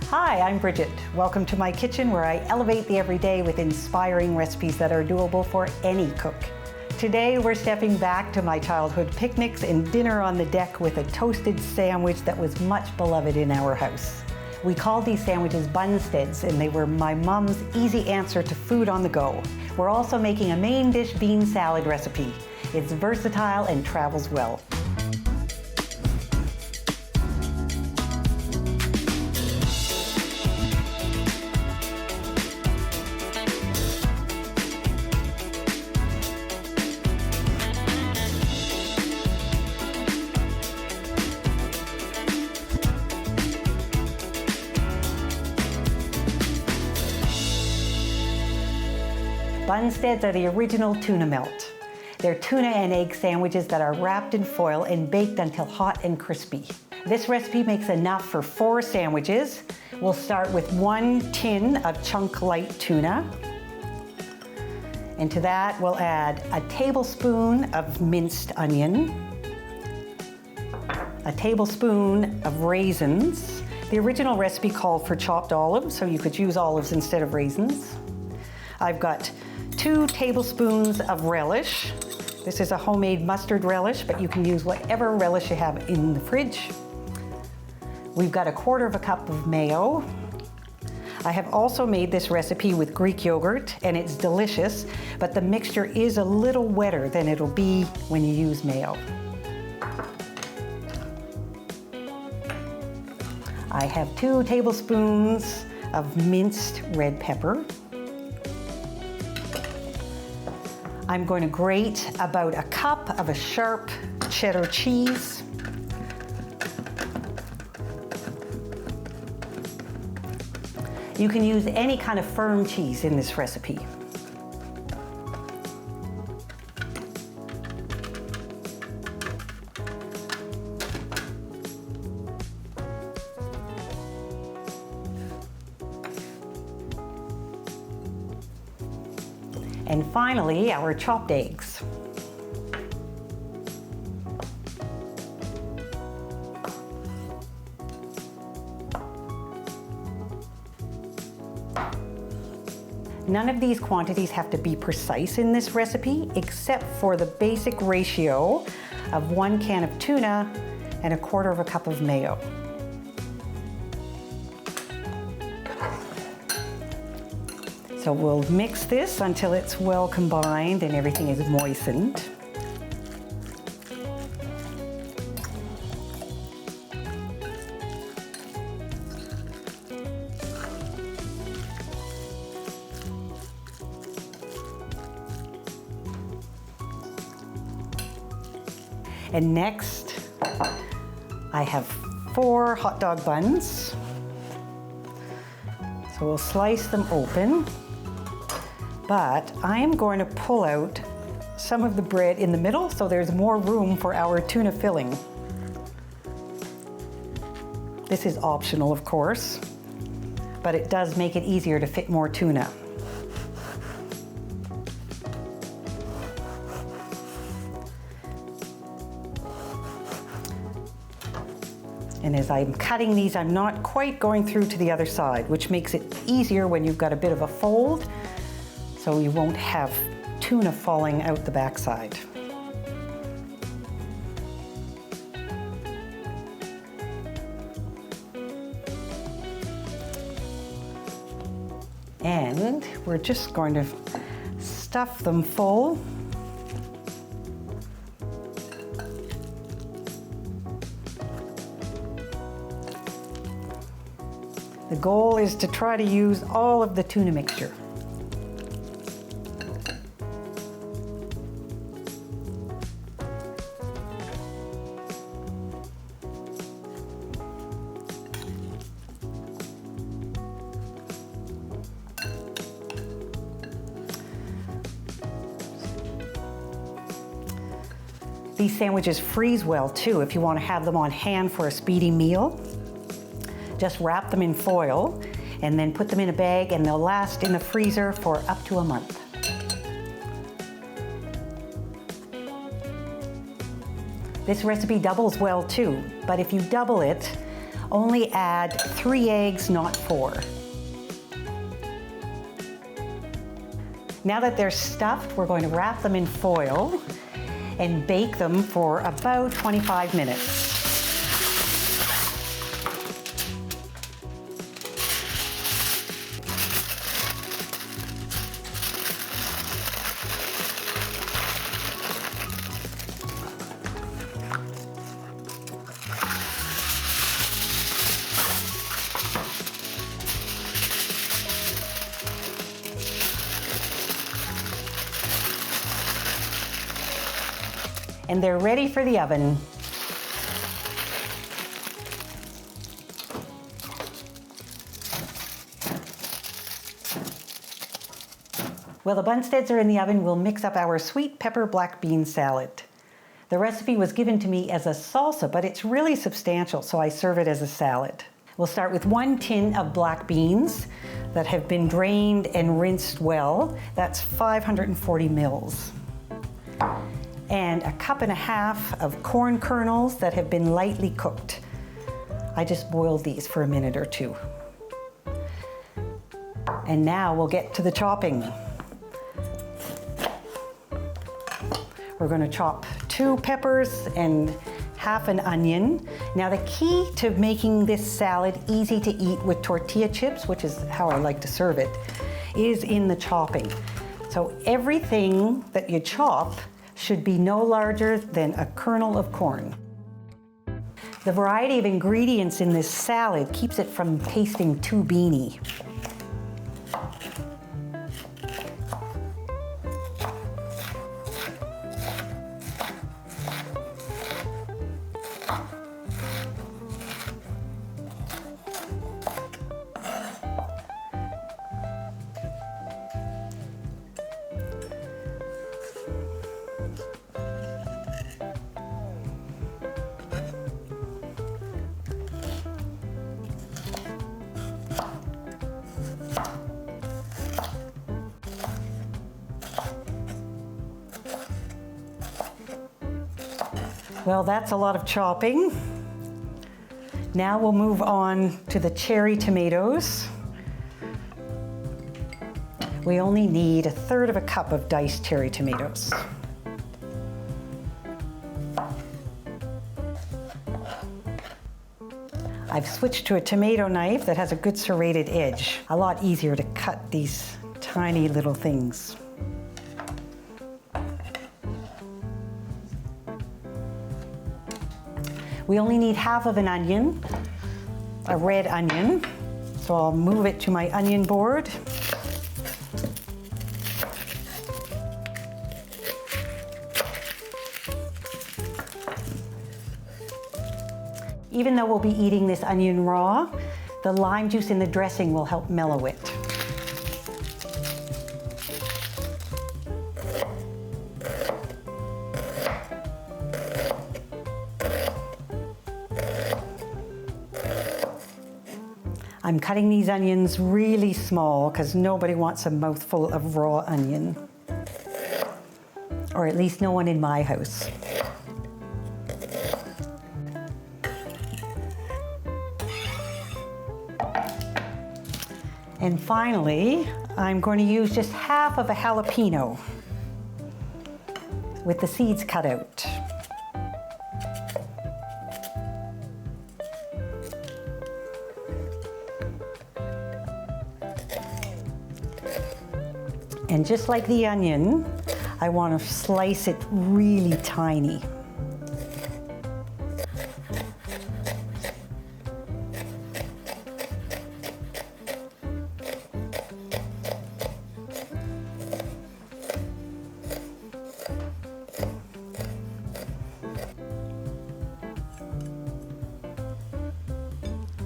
Hi, I'm Bridget. Welcome to my kitchen where I elevate the everyday with inspiring recipes that are doable for any cook. Today we're stepping back to my childhood picnics and dinner on the deck with a toasted sandwich that was much beloved in our house. We called these sandwiches Bunsteads, and they were my mom's easy answer to food on the go. We're also making a main dish bean salad recipe. It's versatile and travels well. Bunsteads are the original tuna melt. They're tuna and egg sandwiches that are wrapped in foil and baked until hot and crispy. This recipe makes enough for 4 sandwiches. We'll start with 1 tin of chunk light tuna. And to that we'll add a tablespoon of minced onion, a tablespoon of raisins. The original recipe called for chopped olives, so you could use olives instead of raisins. I've got 2 tablespoons of relish. This is a homemade mustard relish, but you can use whatever relish you have in the fridge. We've got 1/4 cup of mayo. I have also made this recipe with Greek yogurt, and it's delicious, but the mixture is a little wetter than it'll be when you use mayo. I have 2 tablespoons of minced red pepper. I'm going to grate about 1 cup of a sharp cheddar cheese. You can use any kind of firm cheese in this recipe. And finally, our chopped eggs. None of these quantities have to be precise in this recipe, except for the basic ratio of 1 can of tuna and 1/4 cup of mayo. So we'll mix this until it's well combined and everything is moistened. And next, I have 4 hot dog buns. So we'll slice them open. But I am going to pull out some of the bread in the middle so there's more room for our tuna filling. This is optional, of course, but it does make it easier to fit more tuna. And as I'm cutting these, I'm not quite going through to the other side, which makes it easier when you've got a bit of a fold, so you won't have tuna falling out the backside. And we're just going to stuff them full. The goal is to try to use all of the tuna mixture. These sandwiches freeze well too if you want to have them on hand for a speedy meal. Just wrap them in foil and then put them in a bag, and they'll last in the freezer for up to a month. This recipe doubles well too, but if you double it, Only add 3 eggs, not 4. Now that they're stuffed, we're going to wrap them in foil and bake them for about 25 minutes. And they're ready for the oven. While the Bunsteads are in the oven, we'll mix up our sweet pepper black bean salad. The recipe was given to me as a salsa, but it's really substantial, so I serve it as a salad. We'll start with 1 tin of black beans that have been drained and rinsed well. That's 540 mils. And a cup and a half of corn kernels that have been lightly cooked. I just boiled these for a minute or 2. And now we'll get to the chopping. We're going to chop 2 peppers and half an onion. Now the key to making this salad easy to eat with tortilla chips, which is how I like to serve it, is in the chopping. So everything that you chop should be no larger than a kernel of corn. The variety of ingredients in this salad keeps it from tasting too beany. Well, that's a lot of chopping. Now we'll move on to the cherry tomatoes. We only need 1/3 of a cup of diced cherry tomatoes. I've switched to a tomato knife that has a good serrated edge. A lot easier to cut these tiny little things. We only need half of an onion, a red onion. So I'll move it to my onion board. Even though we'll be eating this onion raw, the lime juice in the dressing will help mellow it. I'm cutting these onions really small because nobody wants a mouthful of raw onion. Or at least no one in my house. And finally, I'm going to use just half of a jalapeno with the seeds cut out. And just like the onion, I want to slice it really tiny.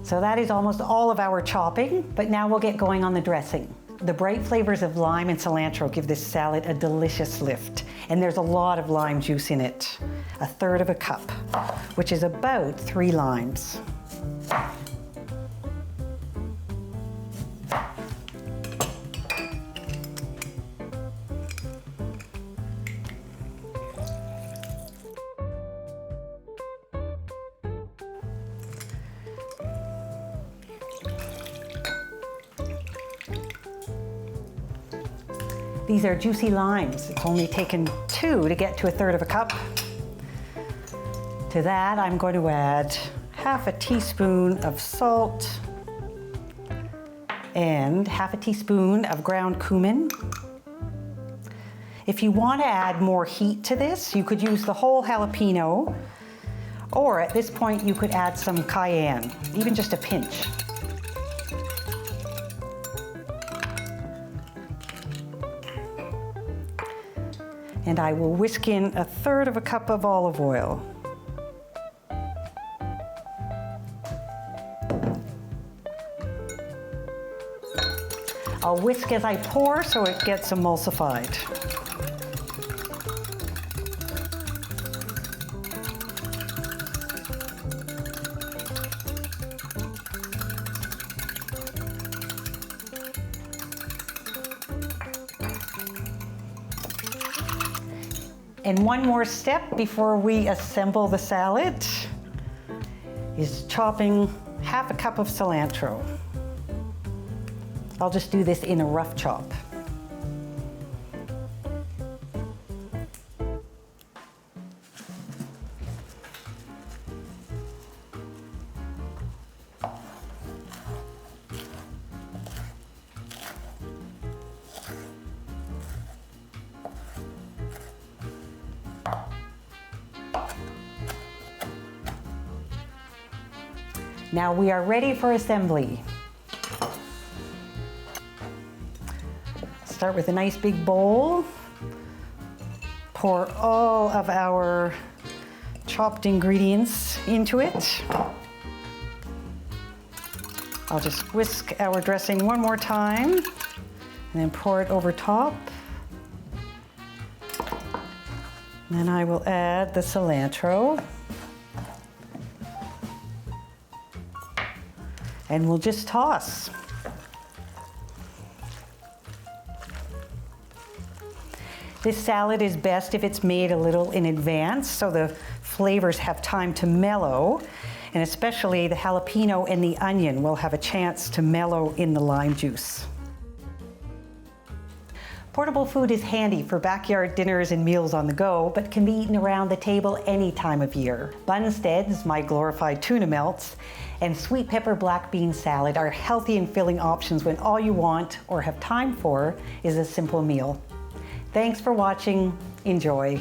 So that is almost all of our chopping, but now we'll get going on the dressing. The bright flavors of lime and cilantro give this salad a delicious lift, and there's a lot of lime juice in it, 1/3 of a cup, which is about 3 limes. These are juicy limes. It's only taken 2 to get to 1/3 of a cup. To that, I'm going to add half a teaspoon of salt and half a teaspoon of ground cumin. If you want to add more heat to this, you could use the whole jalapeno, or at this point you could add some cayenne, even just a pinch. And I will whisk in 1/3 of a cup of olive oil. I'll whisk as I pour so it gets emulsified. And one more step before we assemble the salad is chopping half a cup of cilantro. I'll just do this in a rough chop. Now we are ready for assembly. Start with a nice big bowl. Pour all of our chopped ingredients into it. I'll just whisk our dressing one more time and then pour it over top. Then I will add the cilantro. And we'll just toss. This salad is best if it's made a little in advance so the flavors have time to mellow, and especially the jalapeno and the onion will have a chance to mellow in the lime juice. Portable food is handy for backyard dinners and meals on the go, but can be eaten around the table any time of year. Bunsteads, my glorified tuna melts, and sweet pepper black bean salad are healthy and filling options when all you want or have time for is a simple meal. Thanks for watching. Enjoy.